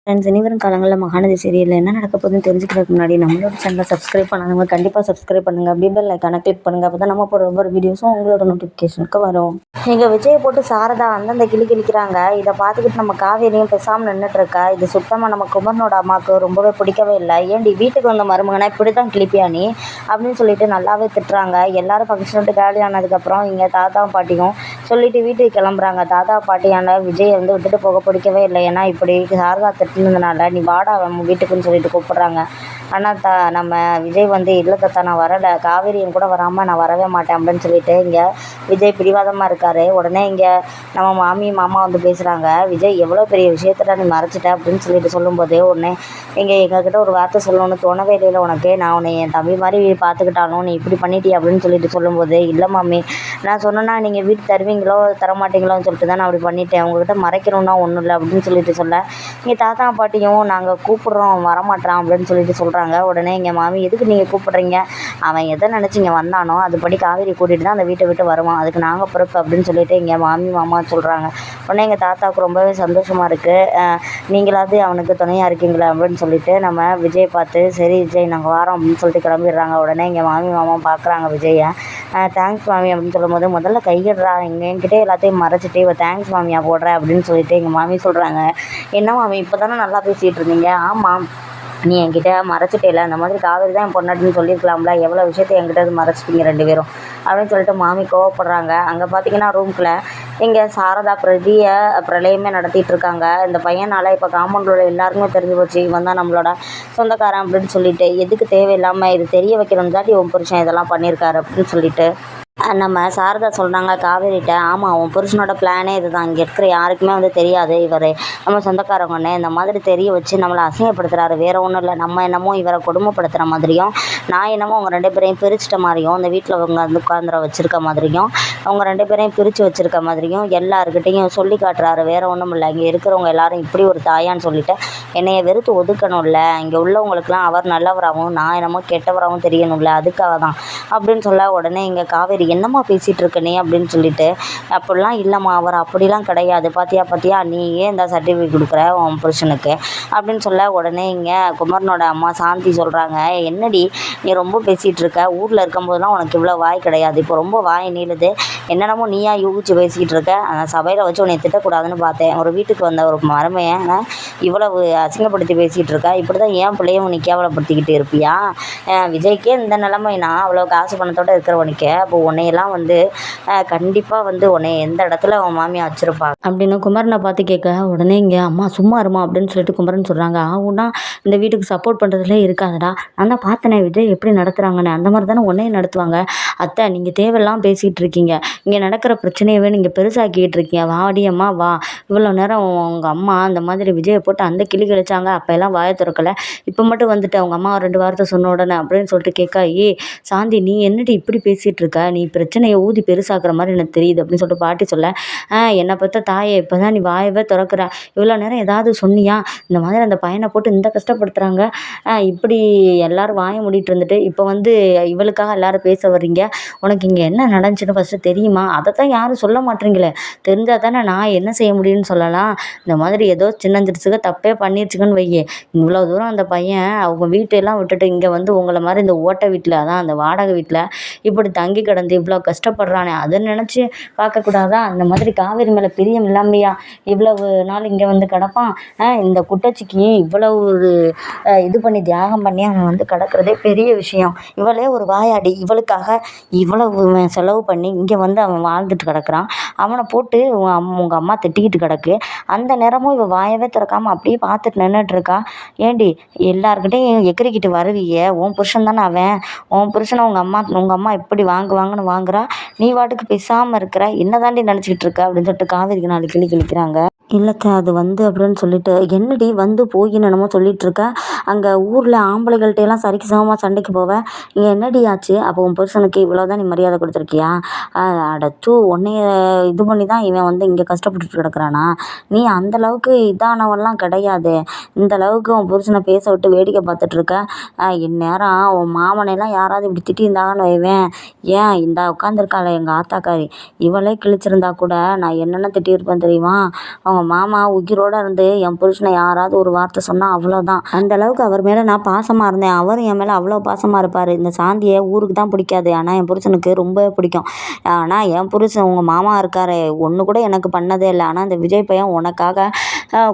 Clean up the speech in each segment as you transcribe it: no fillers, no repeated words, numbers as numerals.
Friends, இனிவரும் காலங்களில் மகாநதி சீரியலில் என்ன நடக்க போகுதுன்னு தெரிஞ்சுக்கிறதுக்கு முன்னாடி நம்மளோட சேனலை சப்ஸ்கிரைப் பண்ணாதவங்க கண்டிப்பாக சப்ஸ்கிரைப் பண்ணுங்கள். அப்படியே பெல் ஐக்கானை கிளிக் பண்ணுங்கள். அப்போ தான் நம்ம போகிற ஒவ்வொரு வீடியோஸும் உங்களோட நோட்டிஃபிகேஷனுக்கு வரும். எங்கள் விஜயை போட்டு சாரதா அந்த கிளி கிழிக்கிறாங்க. இதை பார்த்துக்கிட்டு நம்ம காவேரியும் பேசாமல் நின்றுட்டு இருக்கா. இது சுத்தமாக நம்ம குமரனோட அம்மாவுக்கு ரொம்பவே பிடிக்கவே இல்லை. ஏன்டி வீட்டுக்கு வந்த மருமகனா இப்படி தான் கிளிப்பியா நீ அப்படின்னு சொல்லிட்டு நல்லாவே திட்டுறாங்க. எல்லாரும் ஃபங்க்ஷன் விட்டு காலி ஆனதுக்கப்புறம் இங்கே தாத்தாவும் பாட்டியும் சொல்லிட்டு வீட்டுக்கு கிளம்புறாங்க. தாத்தா பாட்டியான விஜயை விட்டுட்டு போக பிடிக்கவே இல்லை. ஏன்னா இப்படி சாரதா திட்டுனதுனால நீ வாடா வீட்டுக்குன்னு சொல்லிட்டு கூப்பிட்றாங்க. ஆனால் நம்ம விஜய் இல்லை தாத்தா நான் வரலை, காவேரியும் கூட வராமல் நான் வரவே மாட்டேன் அப்படின்னு சொல்லிட்டு இங்கே விஜய் பிடிவாதமாக இருக்கார். உடனே இங்கே நம்ம மாமி மாமா பேசுகிறாங்க. விஜய் எவ்வளோ பெரிய விஷயத்துல நீ மறைச்சிட்ட அப்படின்னு சொல்லிட்டு சொல்லும்போது உடனே எங்ககிட்ட ஒரு வார்த்தை சொல்லணும்னு தோணவே இல்லை உனக்கு, நான் உன்னை என் தம்பி மாதிரி பார்த்துக்கிட்டாலும் நீ இப்படி பண்ணிட்டி அப்படின்னு சொல்லிட்டு சொல்லும்போது, இல்லை மாமி நான் சொன்னேன்னா நீங்கள் வீட்டு தருவீங்களோ தரமாட்டீங்களோன்னு சொல்லிட்டு தான் நான் அப்படி பண்ணிட்டேன், உங்ககிட்ட மறைக்கணும்னா ஒன்றும் இல்லை அப்படின்னு சொல்லிட்டு சொல்ல இங்கே தாத்தா பாட்டியும் நாங்கள் கூப்பிட்றோம் வரமாட்டான் அப்படின்னு சொல்லிட்டு சொல்கிறாங்க. உடனே எங்கள் மாமி எதுக்கு நீங்கள் கூப்பிட்றீங்க, அவன் எதை நினச்சி இங்கே வந்தானோ அதுபடி காவேரி கூட்டிகிட்டு தான் அந்த வீட்டை விட்டு வருவான், அதுக்கு நாங்கள் பொறுப்பு அப்படின்னு சொல்லிட்டு எங்கள் மாமி மாமா சொல்கிறாங்க. உடனே எங்கள் தாத்தாவுக்கு ரொம்பவே சந்தோஷமாக இருக்குது. நீங்களாவது அவனுக்கு துணையாக இருக்கீங்களா அப்படின்னு சொல்லிட்டு நம்ம விஜய் பார்த்து சரி விஜய் நாங்கள் வரோம் அப்படின்னு சொல்லிட்டு கிளம்பிடுறாங்க. உடனே எங்கள் மாமி மாமா பார்க்குறாங்க விஜயை. தேங்க்ஸ் மாமி அப்படின்னு சொல்லும்போது, முதல்ல கையிடுறா என்கிட்ட எல்லாத்தையும் மறைச்சிட்டு இவ தேங்க்ஸ் மாமியா போடுற அப்படின்னு சொல்லிட்டு எங்கள் மாமி சொல்கிறாங்க. என்ன மாமி இப்போ தானே நல்லா பேசிகிட்டு இருந்தீங்க, ஆமாம் நீ என்கிட்ட மறைச்சிட்டேல, அந்த மாதிரி காவேரி தான் என் பொண்ணாட்டின்னு சொல்லியிருக்கலாம்ல, எவ்வளோ விஷயத்த என்கிட்ட மறைச்சிட்டீங்க 2 பேரும் அப்படின்னு சொல்லிட்டு மாமி கோவப்படுறாங்க. அங்கே பார்த்தீங்கன்னா ரூம்குள்ளே இங்கே சாரதா பிரதியை பிரளயமே நடத்திட்டு இருக்காங்க. இந்த பையனால் இப்போ காம்பவுண்டில் எல்லாருக்குமே தெரிஞ்சு போச்சு இவன் தான் நம்மளோட சொந்தக்காரன் அப்படின்னு சொல்லிட்டு, எதுக்கு தேவையில்லாமல் இது தெரிய வைக்கணும்னு தாட்டி உன் புருஷன் இதெல்லாம் பண்ணியிருக்காரு அப்படின்னு சொல்லிட்டு நம்ம சாரதா சொல்கிறாங்க காவேரிட்ட. ஆமாம் உன் புருஷனோட பிளானே இது தான், இங்கே இருக்கிற யாருக்குமே தெரியாது இவர் நம்ம சொந்தக்காரங்கன்னு, இந்த மாதிரி தெரிய வச்சு நம்மளை அசிங்கப்படுத்துகிறாரு, வேறு ஒன்றும் இல்லை. நம்ம என்னமோ இவரை கொடுமைப்படுத்துகிற மாதிரியும், நான் என்னமோ அவங்க 2 பேரையும் பிரிச்சிட்ட மாதிரியும், இந்த வீட்டில் அவங்க உட்காந்துர வச்சுருக்க மாதிரியும், அவங்க 2 பேரையும் பிரித்து வச்சுருக்க மாதிரியும் எல்லாருக்கிட்டையும் சொல்லி காட்டுறாரு, வேறு ஒன்றும் இல்லை. இங்கே இருக்கிறவங்க எல்லாரும் இப்படி ஒரு தாயான்னு சொல்லிட்டு என்னைய வெறுத்து ஒதுக்கணும்ல, இங்கே உள்ளவங்களுக்கெல்லாம் அவர் நல்லவராகவும் நான் என்னமோ கெட்டவராகவும் தெரியணும்ல, அதுக்காக தான் அப்படின்னு சொல்ல உடனே இங்கே காவேரி என்னம்மா பேசிகிட்டு இருக்க நீ அப்படின்னு சொல்லிட்டு, அப்படிலாம் இல்லைம்மா அவர் அப்படிலாம் கிடையாது, பார்த்தியா நீ ஏன் இந்த சர்டிஃபிகேட் கொடுக்குற உன் புருஷனுக்கு அப்படின்னு சொல்ல உடனே இங்கே குமரனோட அம்மா சாந்தி சொல்கிறாங்க. என்னடி நீ ரொம்ப பேசிகிட்டு இருக்க, ஊரில் இருக்கும்போதெல்லாம் உனக்கு இவ்வளோ வாய் கிடையாது, இப்போ ரொம்ப வாய் நீளுது, என்னென்னமோ நீயா யூகிச்சு பேசிக்கிட்டு இருக்க, அந்த சபையில் வச்சு உன்னை திட்டக்கூடாதுன்னு பார்த்தேன், ஒரு வீட்டுக்கு வந்த ஒரு மருமையை இவ்வளவு அசிங்கப்படுத்தி பேசிகிட்டு இருக்கா, இப்படி தான் ஏன் பிள்ளையும் நீ கேவலப்படுத்திக்கிட்டு இருப்பியா, விஜய்க்கே இந்த நிலைமைனா அவ்வளோ காசு பணத்தோடு இருக்கிறவனுக்கே அப்போ உன்னையெல்லாம் கண்டிப்பாக உன்னை எந்த இடத்துல அவன் மாமியா வச்சுருப்பாங்க அப்படின்னு குமரனை பார்த்து கேட்க உடனே இங்கே அம்மா சும்மா இருமா அப்படின்னு சொல்லிட்டு குமரன் சொல்கிறாங்க. ஆகுன்னா இந்த வீட்டுக்கு சப்போர்ட் பண்ணுறதுல இருக்காதடா, நான் தான் பார்த்தனே விஜய் எப்படி நடத்துகிறாங்கன்னு, அந்த மாதிரி தானே உன்னையும் நடத்துவாங்க, அத்தை நீங்கள் தேவையெல்லாம் பேசிகிட்டு இருக்கீங்க, இங்கே நடக்கிற பிரச்சனையவே நீங்கள் பெருசாக்கிட்டு இருக்கீங்க, வாடி அம்மா வா, இவ்வளோ நேரம் உங்கள் அம்மா அந்த மாதிரி விஜயை போட்டு அந்த கிளி கழிச்சாங்க, அப்போ எல்லாம் வாயை திறக்கலை, இப்போ மட்டும் வந்துட்டு அவங்க அம்மா 2 வார்த்தை சொன்ன உடனே அப்படின்னு சொல்லிட்டு கேட்க, சாந்தி நீ என்னடி இப்படி பேசிகிட்டு இருக்க, நீ பிரச்சனையை ஊதி பெருசாக்குற மாதிரி எனக்கு தெரியுது அப்படின்னு சொல்லிட்டு பாட்டி சொல்ல, என்னை பற்ற தாயே இப்போ தான் நீ வாயவே திறக்கிற, இவ்வளோ நேரம் ஏதாவது சொன்னியா, இந்த மாதிரி அந்த பையனை போட்டு இந்த கஷ்டப்படுத்துகிறாங்க, இப்படி எல்லோரும் வாயை மூடிட்டு இருந்துட்டு இப்போ இவளுக்காக எல்லோரும் பேச வர்றீங்க, உனக்கு இங்கே என்ன நடந்துச்சுன்னு ஃபஸ்ட்டு தெரியுமா, அதை தான் யாரும் சொல்ல மாட்டேறீங்களே, தெரிஞ்சால் தானே நான் என்ன செய்ய முடியும்னு சொல்லலாம், இந்த மாதிரி ஏதோ சின்னஞ்சிறுசுக தப்பே பண்ணிருச்சுங்கன்னு வையே, இவ்வளோ தூரம் அந்த பையன் அவங்க வீட்டையெல்லாம் விட்டுட்டு இங்கே உங்களை மாதிரி இந்த ஓட்டை வீட்டில் அதான் அந்த வாடகை வீட்டில் இப்படி தங்கி கிடந்து இவ்வளோ கஷ்டப்படுறானே, அதை நினச்சி பார்க்கக்கூடாதா, இந்த மாதிரி காவேரி மேலே பிரியம் இல்லாமையா இவ்வளவு நாள் இங்கே கிடப்பான், இந்த குட்டச்சிக்கு இவ்வளவு ஒரு இது பண்ணி தியாகம் பண்ணி அவன் கிடக்கிறதே பெரிய விஷயம், இவளே ஒரு வாயாடி, இவளுக்காக இவ்வளவு செலவு பண்ணி இங்கே அவன் வாழ்ந்துட்டு கிடக்கிறான், அவனை போட்டு உங்கள் அம்மா திட்டிக்கிட்டு கிடக்கு, அந்த நேரமும் இவள் வாயவே திறக்காமல் அப்படியே பார்த்துட்டு நின்றுட்டுருக்கா, ஏண்டி எல்லாருக்கிட்டையும் எக்கறிக்கிட்டு வருவியே, உன் புருஷன் தானே அவன், உன் புருஷனை உங்கள் அம்மா எப்படி வாங்குவாங்கன்னு வாங்குறா, நீ வாட்டுக்கு பேசாமல் இருக்கிற, என்ன தாண்டி நினச்சிக்கிட்டு இருக்க அப்படின்னு சொல்லிட்டு காவேரிக்கு 4 கிளி கிழிக்கிறாங்க. இல்லைக்கா அது அப்படின்னு சொல்லிட்டு, என்னடி போயின்னு என்னமோ சொல்லிகிட்ருக்க, அங்கே ஊரில் ஆம்பளைகள்கிட்டையெல்லாம் சரிக்கு சமமாக சண்டைக்கு போவேன், இங்கே என்னடி ஆச்சு, அப்போ உன் புருஷனுக்கு இவ்வளோதான் நீ மரியாதை கொடுத்துருக்கியா, அடச்சு உன்னைய இது பண்ணி தான் இவன் இங்கே கஷ்டப்பட்டுட்டு கிடக்குறானா, நீ அந்தளவுக்கு இதானவெல்லாம் கிடையாது, இந்த அளவுக்கு உன் புருஷனை பேச விட்டு வேடிக்கை பார்த்துட்ருக்க, இந்நேரம் உன் மாமனையெல்லாம் யாராவது இப்படி திட்டியிருந்தாங்கன்னு வைவேன், ஏன் இந்த உட்காந்துருக்காள் எங்கள் ஆத்தாக்காரி, இவளே கிழிச்சிருந்தா கூட நான் என்னென்ன திட்டியிருப்பேன் தெரியுமா, அவங்க மாமா உயிரோட இருந்து என் புருஷனை யாராவது ஒரு வார்த்தை சொன்னால் அவ்வளோதான். அந்த அளவுக்கு அவர் மேலே நான் பாசமாக இருந்தேன். அவரும் என் மேலே அவ்வளோ பாசமாக இருப்பார். இந்த சாந்தியை ஊருக்கு தான் பிடிக்காது, ஆனால் என் புருஷனுக்கு ரொம்ப பிடிக்கும். ஆனால் என் புருஷன் உங்கள் மாமா இருக்காரு, ஒன்று கூட எனக்கு பண்ணதே இல்லை. ஆனால் அந்த விஜய் பையன் உனக்காக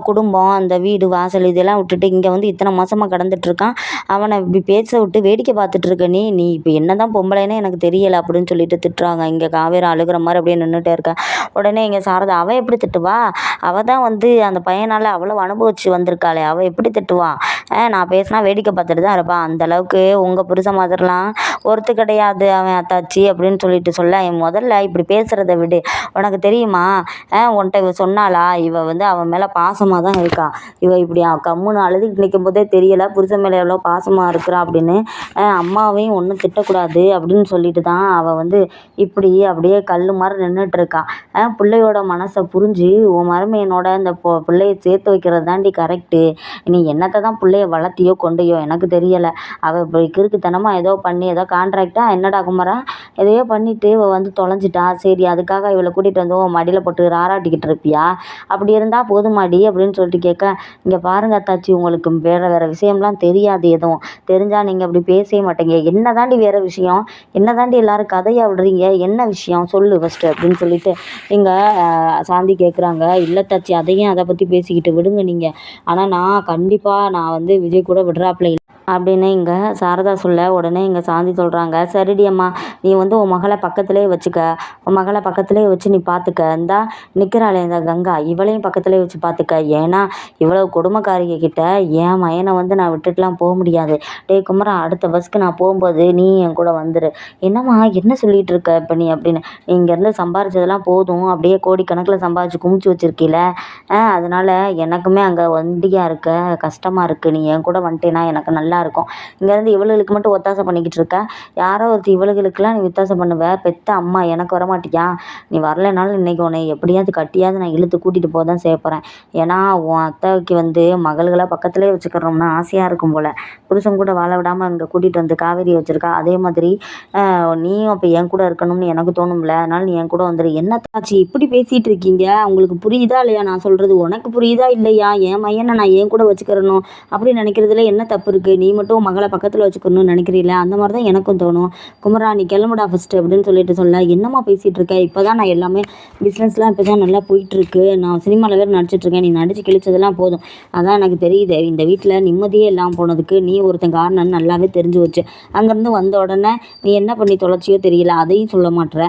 குடும்பம், அந்த வீடு வாசல் இதெல்லாம் விட்டுட்டு இங்கே வந்து இத்தனை மாசமாக கடந்துட்டுருக்கான். அவனை இப்படி பேச விட்டு வேடிக்கை பார்த்துட்டு இருக்க நீ நீ இப்போ என்ன தான் பொம்பளைன்னு எனக்கு தெரியலை அப்படின்னு சொல்லிட்டு திட்டுறாங்க. இங்கே காவேரி அழுகிற மாதிரி அப்படியே நின்றுட்டே இருக்கா. உடனே இங்கே சாரதா, அவள் எப்படி திட்டுவா? அவள் தான் வந்து அந்த பையனால் அவ்வளோ அனுபவிச்சு வந்திருக்காளே, அவள் எப்படி திட்டுவா? நான் பேசினா வேடிக்கை பார்த்துட்டு தான் இருப்பான். அந்த அளவுக்கு உங்கள் புருஷ மாதிரிலாம் ஒருத்து கிடையாது அவன் அத்தாச்சி அப்படின்னு சொல்லிட்டு சொல்ல, என் முதல்ல இப்படி பேசுகிறத விடு. உனக்கு தெரியுமா உன்கிட்ட இவ சொன்னாளா? இவ வந்து அவன் மேலே பாசமாக தான் இருக்கா. இவ இப்படி கம்முன்னு அழுதுகிட்டு நிற்கும் போதே தெரியலை புருஷன் மேலே எவ்வளோ பாசமாக இருக்கிறா அப்படின்னு. அம்மாவையும் ஒன்றும் திட்டக்கூடாது அப்படின்னு சொல்லிட்டு தான் அவள் வந்து இப்படி அப்படியே கல் மாதிரி நின்றுட்டு இருக்கா. பிள்ளையோட மனசை புரிஞ்சு உன் மருமையனோட இந்த பிள்ளைய சேர்த்து வைக்கிறது தாண்டி கரெக்டு. நீ என்னத்தை தான் பிள்ளைய வளர்த்தியோ கொண்டையோ எனக்கு தெரியலை. அவள் இப்படி கிறுக்குத்தனமாக ஏதோ பண்ணி ஏதோ கான்ட்ராக்டாக என்னடா குமரா எதையோ பண்ணிவிட்டு இவள் வந்து தொலைஞ்சிட்டா. சரி அதுக்காக இவளை கூட்டிகிட்டு வந்து உன் மடியில் போட்டு ராராட்டிக்கிட்டு இருப்பியா? அப்படி இருந்தால் போதுமாடி அப்படின்னு சொல்லிட்டு கேட்க, இங்கே பாருங்க அத்தாச்சி, உங்களுக்கு வேறு வேறு விஷயம்லாம் தெரியாது. எதுவும் தெரிஞ்சால் நீங்கள் அப்படி பேசவே மாட்டீங்க. என்ன தாண்டி வேறு விஷயம்? என்ன தாண்டி எல்லோரும் கதையாக விடுறீங்க? என்ன விஷயம் சொல்லு ஃபஸ்ட்டு அப்படின்னு சொல்லிட்டு இங்கே சாந்தி கேட்குறாங்க. இல்லை தாச்சி, அதையும் அதை பற்றி பேசிக்கிட்டு விடுங்க நீங்கள். ஆனால் நான் கண்டிப்பாக நான் வந்து விஜய் கூட விடுறாப்புல அப்படின்னு இங்கே சாரதா சொல்ல, உடனே இங்கே சாந்தி சொல்கிறாங்க, சரிடி அம்மா, நீ வந்து உன் மகளை பக்கத்துலேயே வச்சுக்க. உன் மகளை பக்கத்துலேயே வச்சு நீ பார்த்துக்க. இந்தா நிற்கிறாளே இந்த கங்கா, இவளையும் பக்கத்துலேயே வச்சு பார்த்துக்க. ஏன்னா இவ்வளோ கொடுமைக்காரிங்க கிட்ட என் மயனை வந்து நான் விட்டுட்டுலாம் போக முடியாது. டே குமரா, அடுத்த பஸ்க்கு நான் போகும்போது நீ என் கூட வந்துடு. என்னம்மா என்ன சொல்லிகிட்டு இருக்க இப்போ நீ அப்படின்னு. நீ இங்கேருந்து சம்பாரிச்சதெல்லாம் போதும், அப்படியே கோடிக்கணக்கில் சம்பாரிச்சு குமிச்சு வச்சுருக்கீல. அதனால் எனக்குமே அங்கே வண்டியாக இருக்க கஷ்டமாக இருக்குது. நீ என் கூட வந்துட்டேன்னா எனக்கு நல்லா இருக்கும். இங்கேருந்து இவளுகளுக்கு மட்டும் ஒத்தாசை பண்ணிக்கிட்டு இருக்க. யாரோ ஒருத்தி இவளுகளுக்கெல்லாம் நீ ஒத்தாசை பண்ணுவ. பெத்த அம்மா எனக்கு வரமாட்டியா? நீ வரலைனாலும் இன்றைக்கி உன்னை எப்படியாவது கட்டியாவது நான் இழுத்து கூட்டிகிட்டு போக தான் செய்ய போகிறேன். ஏன்னா உன் அத்தைக்கு வந்து மகள்களை பக்கத்துலேயே வச்சுக்கிறோம்னா ஆசையாக இருக்கும் போல். புருஷன் கூட வாழ விடாமல் இங்கே கூட்டிகிட்டு வந்து காவேரியை வச்சுருக்கா. அதே மாதிரி நீயும் அப்போ என் கூட இருக்கணும்னு எனக்கு தோணும்ல. அதனால் நீ என் கூட வந்துடு. என்ன தாச்சி இப்படி பேசிகிட்டு இருக்கீங்க? உங்களுக்கு புரியுதா இல்லையா நான் சொல்கிறது? உனக்கு புரியுதா இல்லையா? என் மையனை நான் என் கூட வச்சுக்கிறணும் அப்படின்னு நினைக்கிறதுல என்ன தப்பு இருக்குது? நீ மட்டும் மகளை பக்கத்தில் வச்சுக்கணும்னு நினைக்கிறீல்ல? அந்த மாதிரி தான் எனக்கும் தோணும். குமரா, நீ கிளம்புடா ஃபஸ்ட்டு அப்படின்னு சொல்லிட்டு சொல்ல, என்னம்மா பேசிகிட்டு இருக்க? இப்போ தான் நான் எல்லாமே பிஸ்னஸ்லாம் இப்போ தான் நல்லா போயிட்டுருக்கு. நான் சினிமாவில் வேறு நடிச்சிட்ருக்கேன். நீ நடித்து கிழிச்சதெல்லாம் போதும். அதான் எனக்கு தெரியுது. இந்த வீட்டில் நிம்மதியே இல்லாமல் போனதுக்கு நீ ஒருத்தன் காரணம்னு நல்லாவே தெரிஞ்சு வச்சு. அங்கேருந்து வந்த உடனே நீ என்ன பண்ணி தொலைச்சியோ தெரியல, அதையும் சொல்ல மாட்டேற.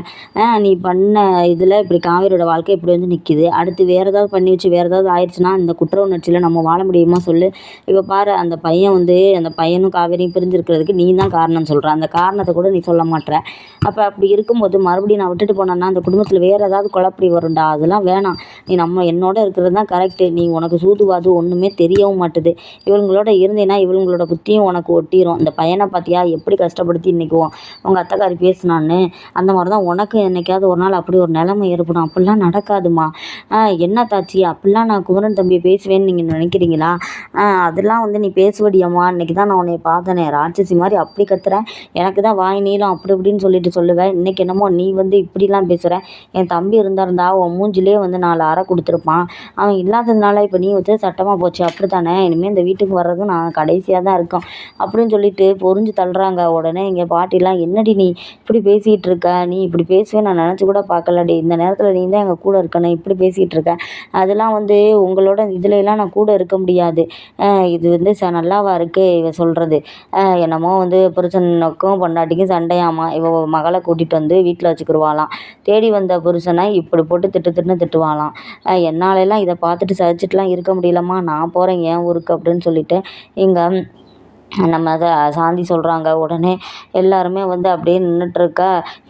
நீ பண்ண இதில் இப்படி காவேரியோட வாழ்க்கை இப்படி வந்து நிற்கிது. அடுத்து வேறு ஏதாவது பண்ணி வச்சு வேறு ஏதாவது ஆயிடுச்சுன்னா இந்த குற்ற உணர்ச்சியில் நம்ம வாழ முடியுமா சொல்லு? இப்போ பாரு, அந்த பையன் வந்து அந்த பையனும் காவேரியும் பிரிஞ்சிருக்கிறதுக்கு நீ தான் காரணம் சொல்கிற. அந்த காரணத்தை கூட நீ சொல்ல மாட்டேற. அப்போ அப்படி இருக்கும்போது மறுபடியும் நான் விட்டுட்டு போனேன்னா அந்த குடும்பத்தில் வேறு ஏதாவது குழப்படி வரும்டா. அதெல்லாம் வேணாம். நீ என்னோட இருக்கிறது தான் கரெக்டு. நீ உனக்கு சூதுவாது ஒன்றுமே தெரியவும் மாட்டுது. இவங்களோட இருந்தேன்னா இவங்களோட புத்தியும் உனக்கு ஒட்டிடும். இந்த பையனை பார்த்தியா எப்படி கஷ்டப்படுத்தி இன்றைக்கி உங்கள் அத்தைக்காரி பேசினான்னு. அந்த மாதிரி தான் உனக்கு என்னைக்காவது ஒரு நாள் அப்படி ஒரு நிலைமை ஏற்படும். அப்படிலாம் நடக்காதுமா. என்ன தாச்சி, அப்படிலாம் நான் குமரன் தம்பியை பேசுவேன்னு நீங்கள் நினைக்கிறீங்களா? அதெல்லாம் வந்து நீ பேசுவடியம்மா. இன்றைக்கி தான் நான் உன்னை பார்த்தனே, ராட்சசி மாதிரி அப்படி கத்துறேன். எனக்கு தான் வாய் நீளம் அப்படி இப்படின்னு சொல்லிட்டு சொல்லுவேன். இன்றைக்கி என்னமோ நீ வந்து இப்படிலாம் பேசுகிற. என் தம்பி இருந்தா உன் மூஞ்சிலே வந்து 4 அறை கொடுத்துருப்பான். அவன் இல்லாததுனால இப்போ நீ வச்சு சட்டமாக போச்சு. அப்படி தானே? இனிமேல் இந்த வீட்டுக்கு வர்றதும் நான் கடைசியாக தான் இருக்கோம் அப்படின்னு சொல்லிட்டு பொறிஞ்சு தள்ளுறாங்க. உடனே இங்கே பாட்டிலாம், என்னடி நீ இப்படி பேசிகிட்டு இருக்க? நீ இப்படி பேசுவேன் நான் நினச்சி கூட பார்க்கலடி. இந்த நேரத்தில் நீ தான் எங்கள் கூட இருக்கணும், இப்படி பேசிகிட்டு இருக்க. அதெல்லாம் வந்து உங்களோட இதுலலாம் நான் கூட இருக்க முடியாது. இது வந்து நல்லாவா இருக்குது இவ சொல்கிறது? என்னமோ வந்து புருஷனுக்கும் பொண்டாட்டிக்கும் சண்டையாமா. இவ மகளை கூட்டிகிட்டு வந்து வீட்டில் வச்சுக்கிடுவாளாம். தேடி வந்த புருஷனை இப்படி போட்டு திட்டுன்னு திட்டுவாளாம். என்னாலெல்லாம் இதை பார்த்துட்டு சகிச்சிட்டுலாம் இருக்க முடியலம்மா. நான் போகிறேன் என் ஊருக்கு அப்படின்னு சொல்லிட்டு இங்கே நம்ம அதை சாந்தி சொல்கிறாங்க. உடனே எல்லாருமே வந்து அப்படியே நின்றுட்டுருக்க,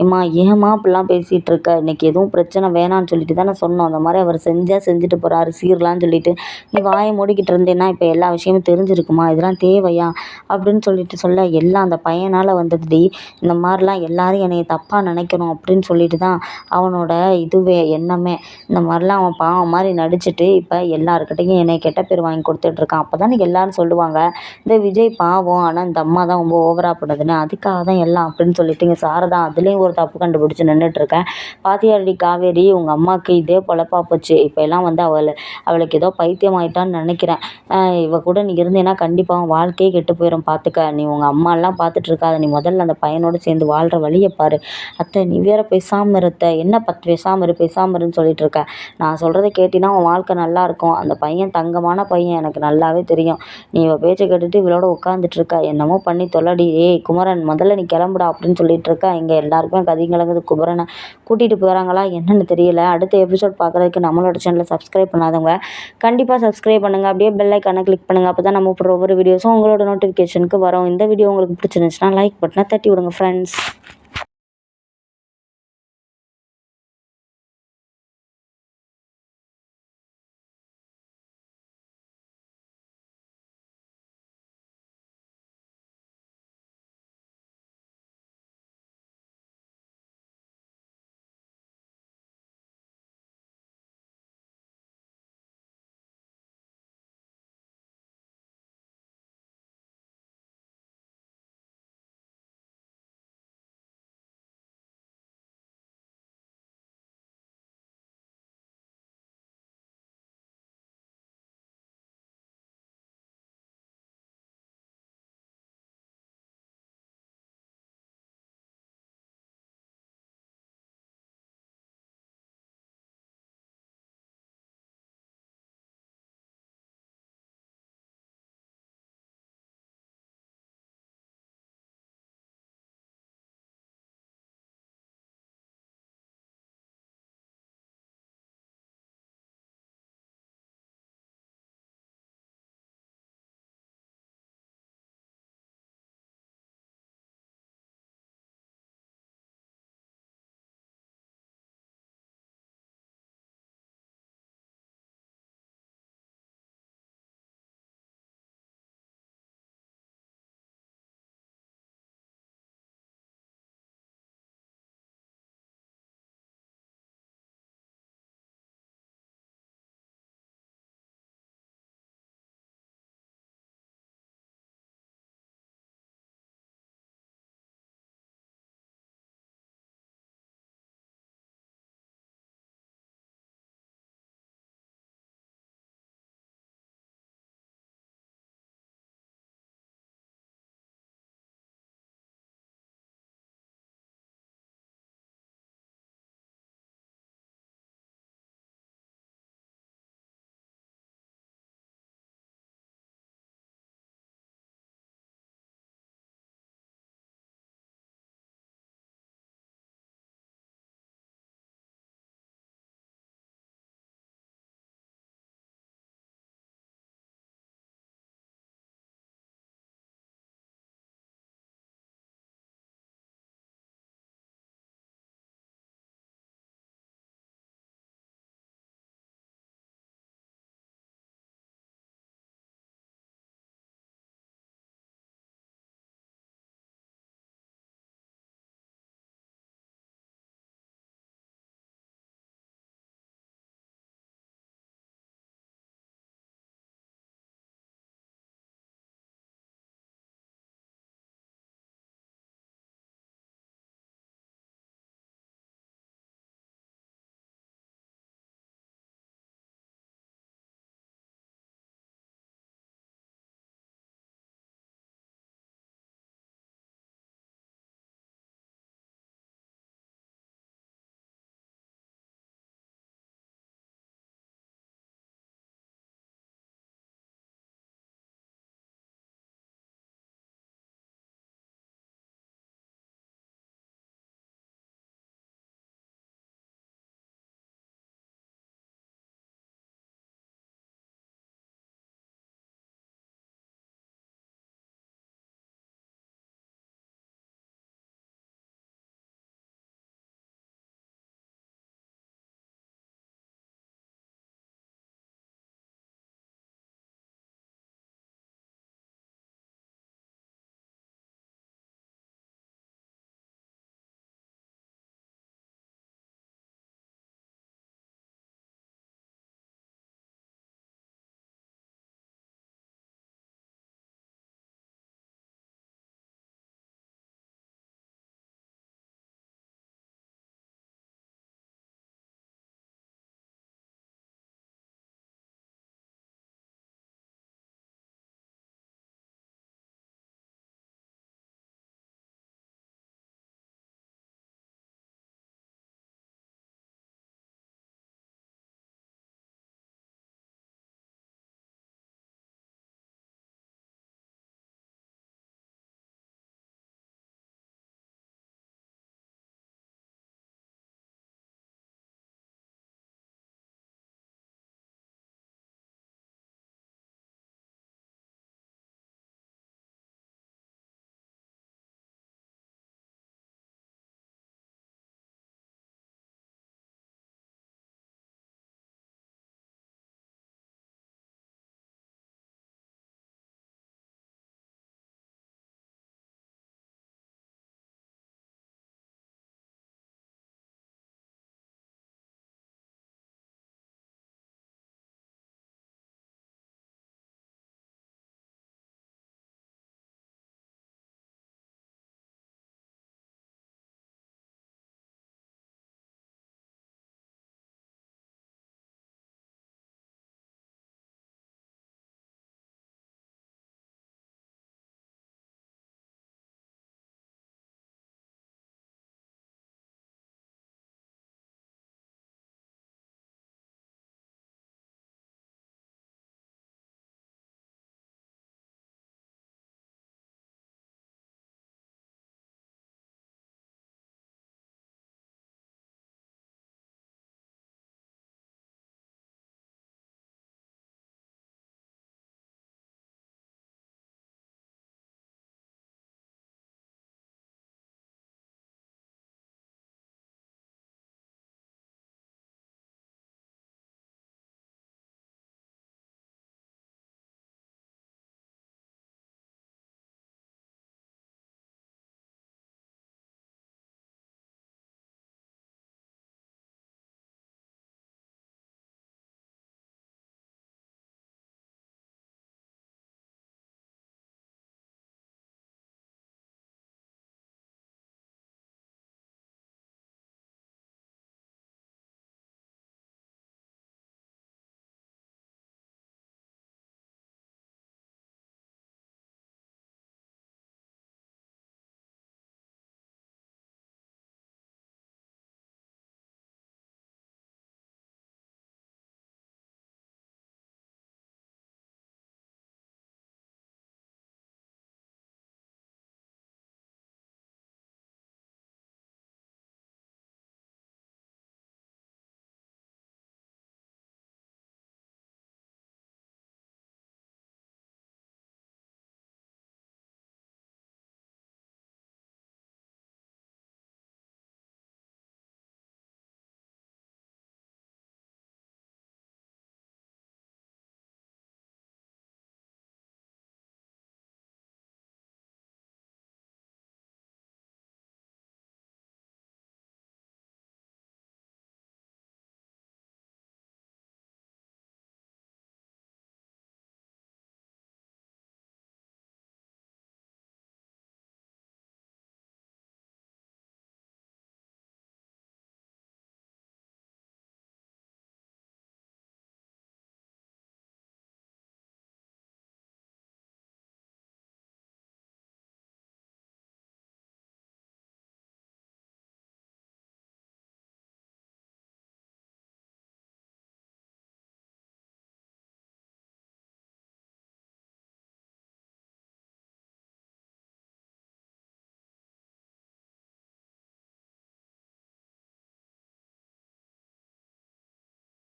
ஏம்மா ஏம்மா அப்படிலாம் பேசிகிட்டு இருக்க? இன்றைக்கி எதுவும் பிரச்சனை வேணான்னு சொல்லிட்டு தானே சொன்னோம். அந்த மாதிரி அவர் செஞ்சுட்டு போகிறாரு சீர்லான்னு சொல்லிட்டு நீ வாயை மூடிக்கிட்டு இருந்தேன்னா இப்போ எல்லா விஷயமும் தெரிஞ்சிருக்குமா? இதெல்லாம் தேவையா அப்படின்னு சொல்லிட்டு சொல்ல, எல்லாம் அந்த பையனால் வந்ததுடி. இந்த மாதிரிலாம் எல்லாரும் என்னை தப்பாக நினைக்கணும் அப்படின்னு சொல்லிட்டு தான் அவனோட இதுவே எண்ணமே. இந்த மாதிரிலாம் அவன் பாவம் மாதிரி நடிச்சுட்டு இப்போ எல்லாருக்கிட்டையும் என்னை கெட்ட பேர் வாங்கி கொடுத்துட்ருக்கான். அப்போ தான் எல்லோரும் சொல்லுவாங்க, இந்த விஜய் பாவம் பாவம், ஆனால் இந்த அம்மா தான் ரொம்ப ஓவராக பண்ணுதுன்னு அதுக்காக தான் எல்லாம் அப்படின்னு சொல்லிட்டு இங்கே சாரதா அதுலேயும் ஒரு தப்பு கண்டுபிடிச்சி நின்றுட்டுருக்கேன். பாத்தியாடி காவேரி, உங்கள் அம்மாவுக்கு இதே பொழப்பா போச்சு. இப்போ எல்லாம் வந்து அவளுக்கு ஏதோ பைத்தியம் ஆயிட்டான்னு நினைக்கிறேன். இவ கூட நீ இருந்தேன்னா கண்டிப்பாக உன் வாழ்க்கையே கெட்டு போயிடும் பார்த்துக்க. நீ உங்கள் அம்மாலாம் பார்த்துட்டு இருக்காத, நீ முதல்ல அந்த பையனோடு சேர்ந்து வாழ்கிற வழியை பாரு. அத்தை நீ வேற பேசாமல் இருத்த, என்ன பேசாமல் இருன்னு சொல்லிட்டு இருக்க. நான் சொல்கிறத கேட்டினா உன் வாழ்க்கை நல்லா இருக்கும். அந்த பையன் தங்கமான பையன், எனக்கு நல்லாவே தெரியும். நீ இவ பேச்சை கேட்டுட்டு இவளோட உட்காந்துட்டு இருக்க. என்னமோ பண்ணி தொல்லடி. ஏய் குமரன், முதல்ல நீ கிளம்புடா அப்படின்னு சொல்லிட்டு இருக்க. இங்கே எல்லாருக்குமே கதிகலங்குது. குமரனை கூட்டிகிட்டு போகிறாங்களா என்னன்னு தெரியல. அடுத்த எபிசோட் பார்க்குறதுக்கு நம்மளோட சேனலை சப்ஸ்கிரைப் பண்ணாதவங்க கண்டிப்பாக சப்ஸ்கிரைப் பண்ணுங்கள். அப்படியே பெல் ஐக்கானை கிளிக் பண்ணுங்கள். அப்போ தான் நம்ம போடுற ஒவ்வொரு வீடியோஸும் உங்களோட நோட்டிஃபிகேஷனுக்கு வரும். இந்த வீடியோ உங்களுக்கு பிடிச்சிருந்துச்சுன்னா லைக் பட்டனை தட்டி விடுங்க ஃப்ரெண்ட்ஸ்.